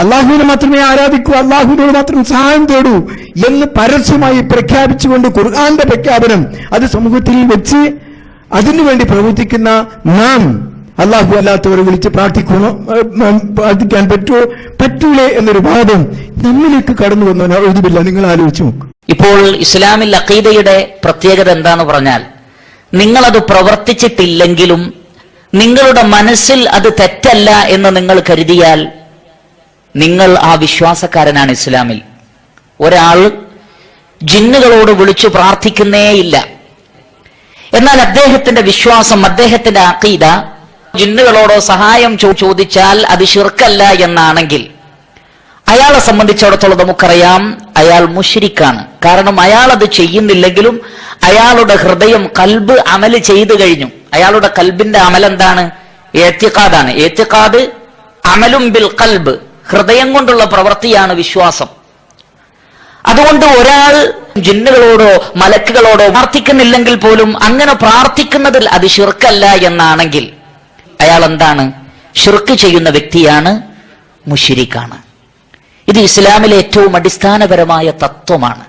അള്ളാഹുവിനെ മാത്രമേ ആരാധിക്കൂ, അള്ളാഹുവിനോട് മാത്രം സഹായം തേടൂ എന്ന് പരസ്യമായി പ്രഖ്യാപിച്ചുകൊണ്ട് ഖുർആന്റെ പ്രഖ്യാപനം അത് സമൂഹത്തിൽ വെച്ച് അതിനുവേണ്ടി പ്രവർത്തിക്കുന്ന നാം അള്ളാഹു അല്ലാത്തവരെ വിളിച്ച് പ്രാർത്ഥിക്കാൻ പറ്റൂലേ എന്നൊരു വാദം നമ്മിലേക്ക് കടന്നു വന്നോ എഴുതില്ല. നിങ്ങൾ ആലോചിച്ചു നോക്കും. ഇപ്പോൾ ഇസ്ലാമിൽ അഖീദയുടെ പ്രത്യേകത എന്താന്ന് പറഞ്ഞാൽ, നിങ്ങളത് പ്രവർത്തിച്ചിട്ടില്ലെങ്കിലും നിങ്ങളുടെ മനസ്സിൽ അത് തെറ്റല്ല എന്ന് നിങ്ങൾ കരുതിയാൽ നിങ്ങൾ ആ വിശ്വാസക്കാരനാണ്. ഇസ്ലാമിൽ ഒരാൾ ജിന്നുകളോട് വിളിച്ചു പ്രാർത്ഥിക്കുന്നേയില്ല, എന്നാൽ അദ്ദേഹത്തിന്റെ വിശ്വാസം, അദ്ദേഹത്തിന്റെ അഖീദ ജിന്നുകളോടോ സഹായം ചോദിച്ചാൽ അത് ശിർക്കല്ല എന്നാണെങ്കിൽ അയാളെ സംബന്ധിച്ചിടത്തോളം നമുക്കറിയാം അയാൾ മുശ്രിക്കാണ്. കാരണം അയാൾ അത് ചെയ്യുന്നില്ലെങ്കിലും അയാളുടെ ഹൃദയം, കൽബ് അമല് ചെയ്തു കഴിഞ്ഞു. അയാളുടെ കൽബിന്റെ അമലെന്താണ്? ഏത്തിഖാദാണ്. ഏത്തിഖാദ് അമലും ബിൽ കൽബ്, ഹൃദയം കൊണ്ടുള്ള പ്രവൃത്തിയാണ് വിശ്വാസം. അതുകൊണ്ട് ഒരാൾ ജിന്നുകളോടോ മലക്കുകളോടോ പ്രാർത്ഥിക്കുന്നില്ലെങ്കിൽ പോലും അങ്ങനെ പ്രാർത്ഥിക്കുന്നതിൽ അത് ശിർക്കല്ല എന്നാണെങ്കിൽ അയാൾ എന്താണ്? ശിർക്ക് ചെയ്യുന്ന വ്യക്തിയാണ്, മുശ്രിക്കാണ്. ഇത് ഇസ്ലാമിലെ ഏറ്റവും അടിസ്ഥാനപരമായ തത്വമാണ്.